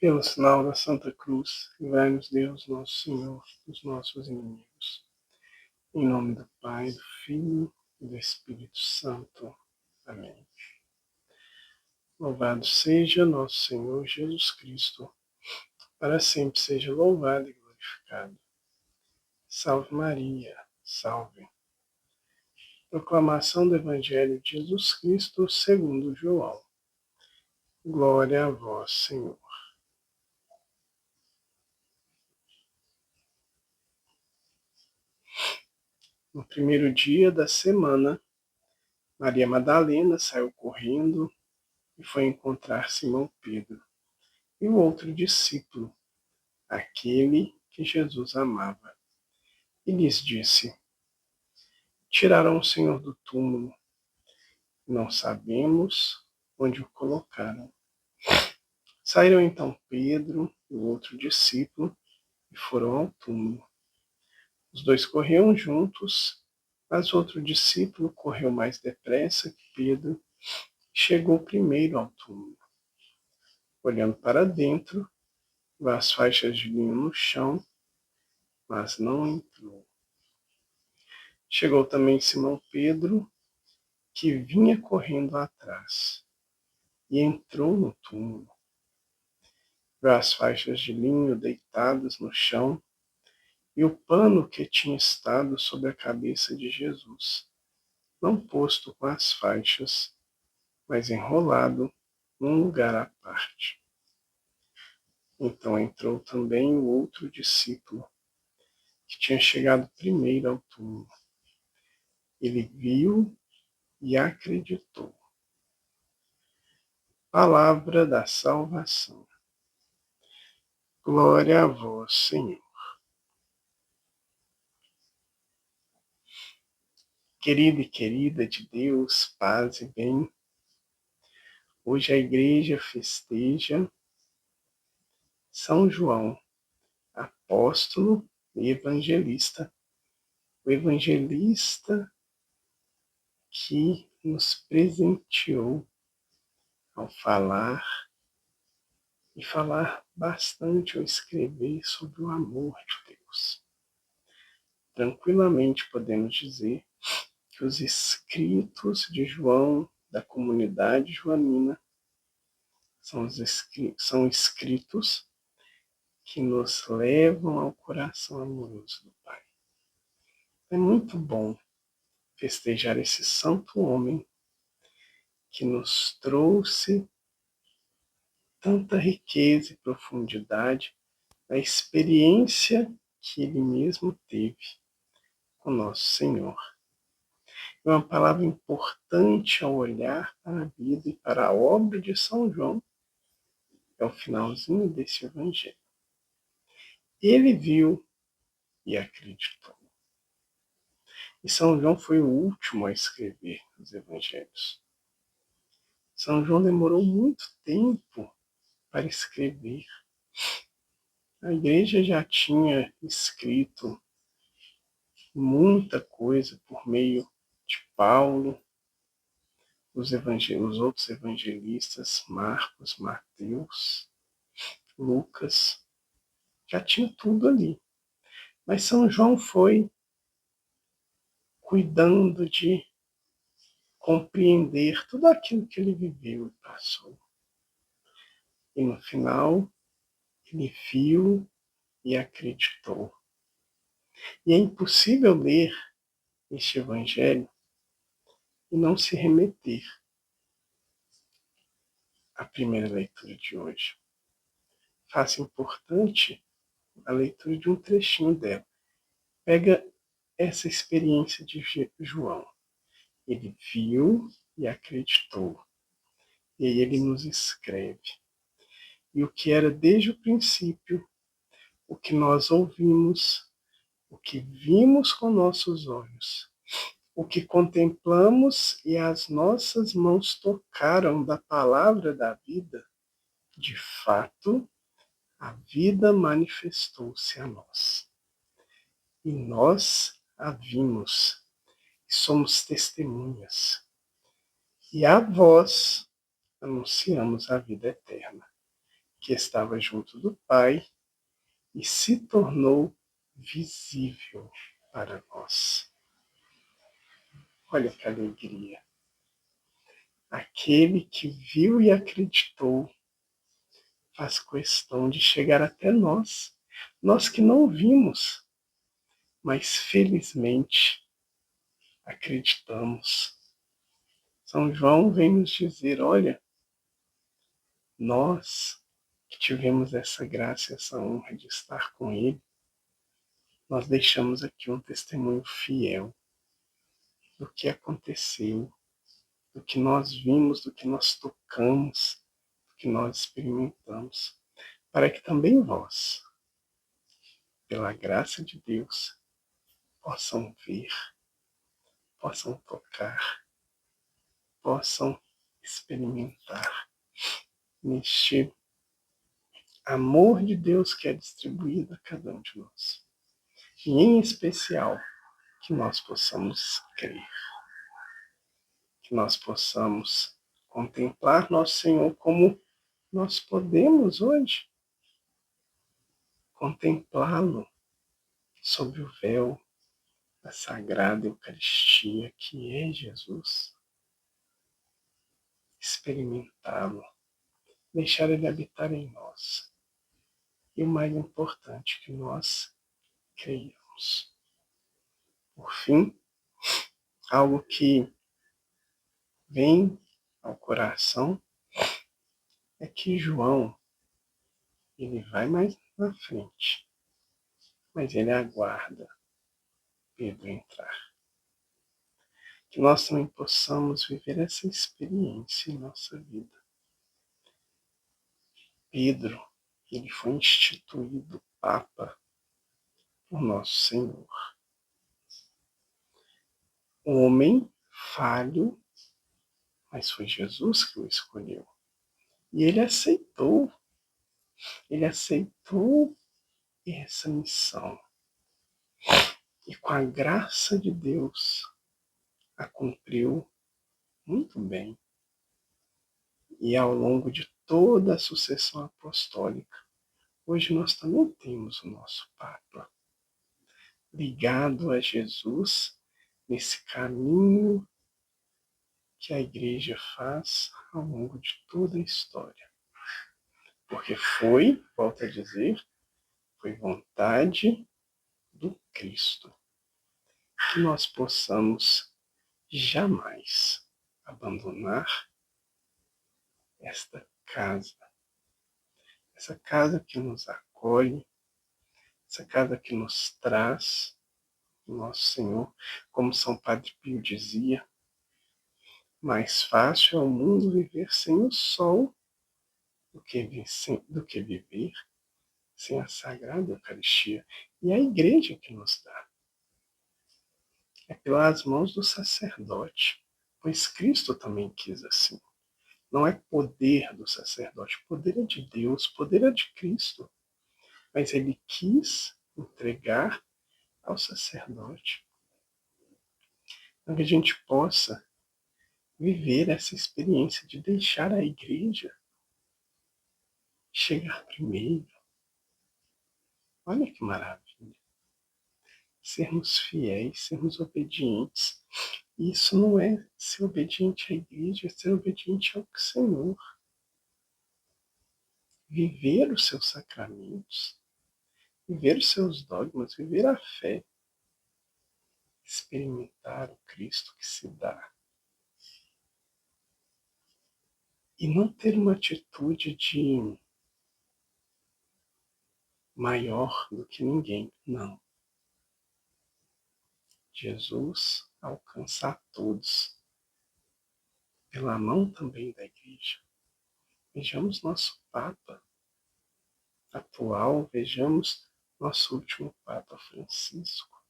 Pelo sinal da Santa Cruz, livrai-nos Deus, nosso Senhor, dos nossos inimigos. Em nome do Pai, do Filho e do Espírito Santo. Amém. Louvado seja nosso Senhor Jesus Cristo, para sempre seja louvado e glorificado. Salve Maria, salve. Proclamação do Evangelho de Jesus Cristo segundo João. Glória a vós, Senhor. No primeiro dia da semana, Maria Madalena saiu correndo e foi encontrar Simão Pedro e o outro discípulo, aquele que Jesus amava. E lhes disse: Tiraram o Senhor do túmulo, não sabemos onde o colocaram. Saíram então Pedro e o outro discípulo e foram ao túmulo. Os dois corriam juntos, mas o outro discípulo correu mais depressa que Pedro e chegou primeiro ao túmulo. Olhando para dentro, viu as faixas de linho no chão, mas não entrou. Chegou também Simão Pedro, que vinha correndo atrás, e entrou no túmulo. Viu as faixas de linho deitadas no chão e o pano que tinha estado sobre a cabeça de Jesus, não posto com as faixas, mas enrolado num lugar à parte. Então entrou também o outro discípulo, que tinha chegado primeiro ao túmulo. Ele viu e acreditou. Palavra da salvação. Glória a vós, Senhor. Querido e querida de Deus, paz e bem, hoje a igreja festeja São João, apóstolo e evangelista. O evangelista que nos presenteou ao falar e falar bastante ao escrever sobre o amor de Deus. Tranquilamente podemos dizer que os escritos de João, da comunidade joanina, são escritos que nos levam ao coração amoroso do Pai. É muito bom festejar esse santo homem que nos trouxe tanta riqueza e profundidade da experiência que ele mesmo teve com nosso Senhor. É uma palavra importante ao olhar para a vida e para a obra de São João. É o finalzinho desse evangelho. Ele viu e acreditou. E São João foi o último a escrever os evangelhos. São João demorou muito tempo para escrever. A igreja já tinha escrito muita coisa por meio de Paulo, os outros evangelistas, Marcos, Mateus, Lucas, já tinha tudo ali. Mas São João foi cuidando de compreender tudo aquilo que ele viveu e passou. E no final, ele viu e acreditou. E é impossível ler este evangelho e não se remeter à primeira leitura de hoje. Faça importante a leitura de um trechinho dela. Pega essa experiência de João. Ele viu e acreditou. E aí ele nos escreve. E o que era desde o princípio, o que nós ouvimos, o que vimos com nossos olhos, o que contemplamos e as nossas mãos tocaram da palavra da vida, de fato, a vida manifestou-se a nós. E nós a vimos, e somos testemunhas. E a vós anunciamos a vida eterna, que estava junto do Pai e se tornou visível para nós. Olha que alegria! Aquele que viu e acreditou faz questão de chegar até nós, nós que não vimos, mas felizmente acreditamos. São João vem nos dizer, olha, nós que tivemos essa graça, essa honra de estar com Ele, nós deixamos aqui um testemunho fiel do que aconteceu, do que nós vimos, do que nós tocamos, do que nós experimentamos, para que também vós, pela graça de Deus, possam ver, possam tocar, possam experimentar neste amor de Deus que é distribuído a cada um de nós. E em especial, que nós possamos crer, que nós possamos contemplar nosso Senhor como nós podemos hoje contemplá-lo sob o véu da Sagrada Eucaristia que é Jesus, experimentá-lo, deixar ele habitar em nós. E o mais importante, que nós creiamos. Por fim, algo que vem ao coração é que João, ele vai mais na frente, mas ele aguarda Pedro entrar. Que nós também possamos viver essa experiência em nossa vida. Pedro, ele foi instituído Papa por nosso Senhor. Um homem falho, mas foi Jesus que o escolheu. E ele aceitou essa missão. E com a graça de Deus, a cumpriu muito bem. E ao longo de toda a sucessão apostólica, hoje nós também temos o nosso Papa, ligado a Jesus nesse caminho que a Igreja faz ao longo de toda a história. Porque foi, volto a dizer, foi vontade do Cristo que nós possamos jamais abandonar esta casa, essa casa que nos acolhe, essa casa que nos traz o nosso Senhor, como São Padre Pio dizia, mais fácil é o mundo viver sem o sol do que viver sem a Sagrada Eucaristia. E é a Igreja que nos dá. É pelas mãos do sacerdote, pois Cristo também quis assim. Não é poder do sacerdote, poder é de Deus, poder é de Cristo. Mas ele quis entregar ao sacerdote. Para que a gente possa viver essa experiência de deixar a Igreja chegar primeiro. Olha que maravilha. Sermos fiéis, sermos obedientes. Isso não é ser obediente à Igreja, é ser obediente ao Senhor. Viver os seus sacramentos, viver os seus dogmas, viver a fé, experimentar o Cristo que se dá. E não ter uma atitude de maior do que ninguém, não. Jesus alcança a todos, pela mão também da Igreja. Vejamos nosso Papa atual, vejamos nosso último Papa Francisco,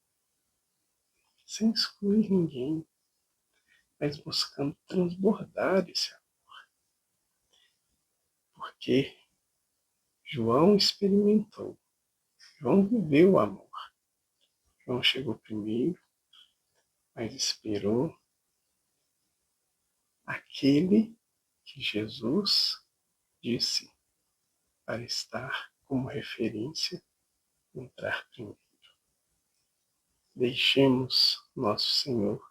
sem excluir ninguém, mas buscando transbordar esse amor. Porque João experimentou, João viveu o amor. João chegou primeiro, mas esperou aquele que Jesus disse: para estar como referência, entrar primeiro. Deixemos nosso Senhor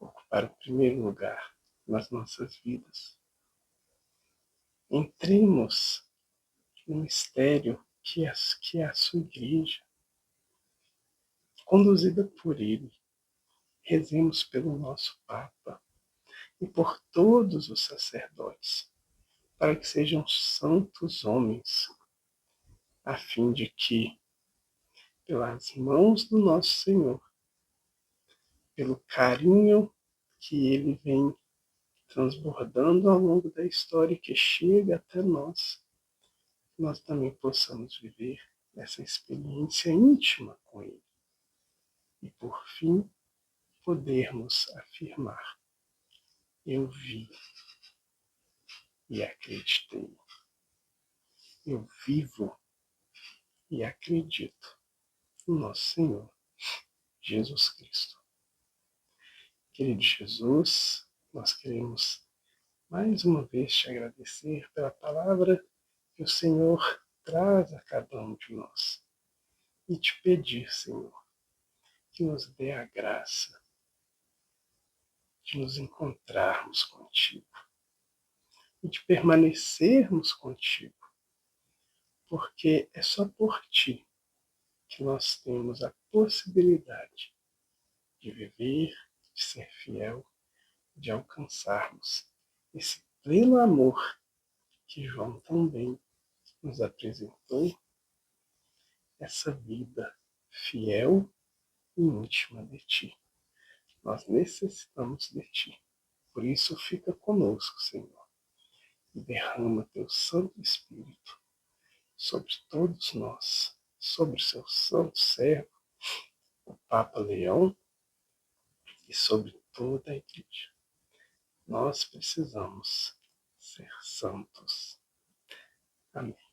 ocupar o primeiro lugar nas nossas vidas. Entremos no mistério que é a sua igreja, conduzida por Ele. Rezemos pelo nosso Papa e por todos os sacerdotes, para que sejam santos homens, a fim de que, pelas mãos do nosso Senhor, pelo carinho que Ele vem transbordando ao longo da história que chega até nós também possamos viver essa experiência íntima com Ele. E, por fim, podermos afirmar: eu vi e acreditei. Eu vivo e acredito no nosso Senhor Jesus Cristo. Querido Jesus, nós queremos mais uma vez te agradecer pela palavra que o Senhor traz a cada um de nós. E te pedir, Senhor, que nos dê a graça de nos encontrarmos contigo e de permanecermos contigo, porque é só por ti que nós temos a possibilidade de viver, de ser fiel, de alcançarmos esse pleno amor que João também nos apresentou, essa vida fiel e íntima de ti. Nós necessitamos de ti. Por isso, fica conosco, Senhor, e derrama teu Santo Espírito sobre todos nós, sobre o seu santo servo, o Papa Leão, e sobre toda a Igreja. Nós precisamos ser santos. Amém.